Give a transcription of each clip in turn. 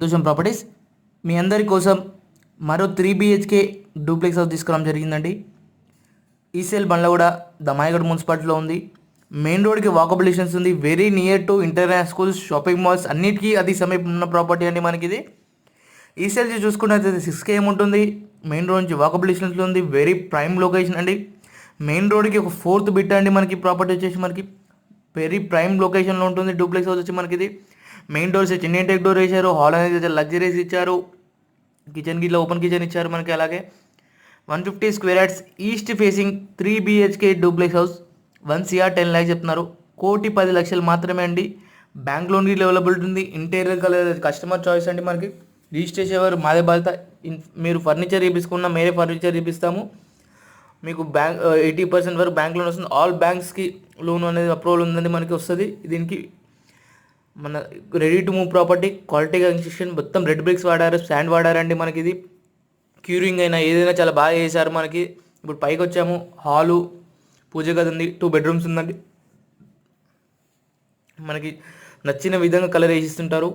సంతోషం ప్రాపర్టీస్ మీ అందరి కోసం మరో 3 BHK డూప్లెక్స్ హౌస్ తీసుకురావడం జరిగిందండి. ఈసీఎల్ బండ్లగూడ దమాయిగఢ్ మున్సిపాలిటీలో ఉంది. మెయిన్ రోడ్కి వాకబుల్ డిస్టెన్స్ ఉంది. Very near to international schools, shopping malls అన్నిటికీ అది సమీపం ఉన్న ప్రాపర్టీ అండి. మనకి ఇది ఈసీఎల్ చూసుకున్నట్లయితే 6 km ఉంటుంది. మెయిన్ రోడ్ నుంచి వాకబుల్ డిస్టెన్స్లో ఉంది. వెరీ ప్రైమ్ లొకేషన్ అండి. మెయిన్ రోడ్కి ఒక 4th బిట్ అండి. మనకి ప్రాపర్టీ వచ్చేసి మనకి వెరీ ప్రైమ్ లొకేషన్లో ఉంటుంది. డూప్లెక్స్ హౌస్ వచ్చి మనకి ఇది main doors Indian tech door వేశారు. హాల్ అనేది లగ్జరీస్ ఇచ్చారు. కిచెన్ గిట్లా ఓపెన్ కిచెన్ ఇచ్చారు మనకి. అలాగే 150 square yards east facing 3 BHK duplex house 1 crore 10 lakhs చెప్తున్నారు. 1,10,00,000 మాత్రమే అండి. బ్యాంక్ లోన్ గిట్లా అవైలబిలిటీ ఉంది. ఇంటీరియర్ కలర్ కస్టమర్ చాయిస్ అండి. మనకి రిజిస్ట్రేషన్ ఎవరు మాదే బాధ్యత. మీరు ఫర్నిచర్ చేపించుకున్నా మేరే ఫర్నిచర్ చేపిస్తాము. మీకు బ్యాంక్ 80% వరకు బ్యాంక్ లోన్ వస్తుంది. ఆల్ బ్యాంక్స్కి లోన్ అనేది అప్రూవల్ ఉందండి మనకి వస్తుంది. దీనికి మన ready to move property, quality construction, మొత్తం రెడ్ బ్రిక్స్ వాడారు, శాండ్ వాడారండి. మనకి ఇది క్యూరింగ్ అయినా ఏదైనా చాలా బాగా చేశారు. మనకి ఇప్పుడు పైకి వచ్చాము. హాలు, పూజ గది ఉంది. 2 bedrooms ఉందండి. మనకి నచ్చిన విధంగా కలర్ వేసిస్తుంటారు.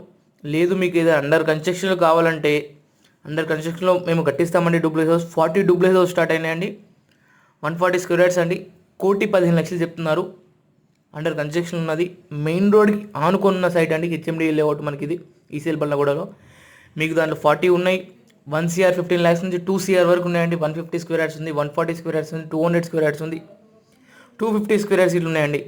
లేదు మీకు ఏదైనా అండర్ కన్స్ట్రక్షన్లో కావాలంటే అండర్ కన్స్ట్రక్షన్లో మేము కట్టిస్తామండి. Duplex house 40 duplex house start అయినాయండి. 140 square yards అండి. 1,15,00,000 చెప్తున్నారు. అండర్ కన్స్ట్రక్షన్ ఉన్నది. మెయిన్ రోడ్కి ఆనుకున్న సైట్ అండి. హెచ్ఎండి లేఅవుట్ మనకి ఇది ఈసీఎల్ బండ్లగూడలో. మీకు దాంట్లో 40 ఉన్నాయి. 1 crore 15 lakhs నుంచి 2 crore వరకు ఉన్నాయండి. 150 square yards ఉంది, 140 square yards ఉంది, 200 square yards ఉంది, 250 square yards ఇట్లు ఉన్నాయండి.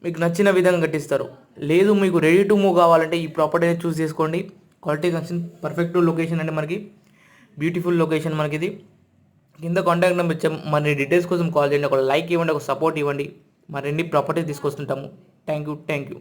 మీకు నచ్చిన విధంగా కట్టిస్తారు. లేదు మీకు రెడీ టు మూవ్ కావాలంటే ఈ ప్రాపర్టీని చూస్ చేసుకోండి. క్వాలిటీ కన్స్ట్రక్షన్, పర్ఫెక్ట్ లొకేషన్ అండి. మనకి బ్యూటిఫుల్ లొకేషన్ మనకి ఇది. కింద కాంటాక్ట్ నెంబర్ ఇచ్చాము. మరి డీటెయిల్స్ కోసం కాల్ చేయండి. ఒక లైక్ ఇవ్వండి, ఒక సపోర్ట్ ఇవ్వండి. మరిన్ని ప్రాపర్టీ తీసుకొస్తుంటాము. Thank you.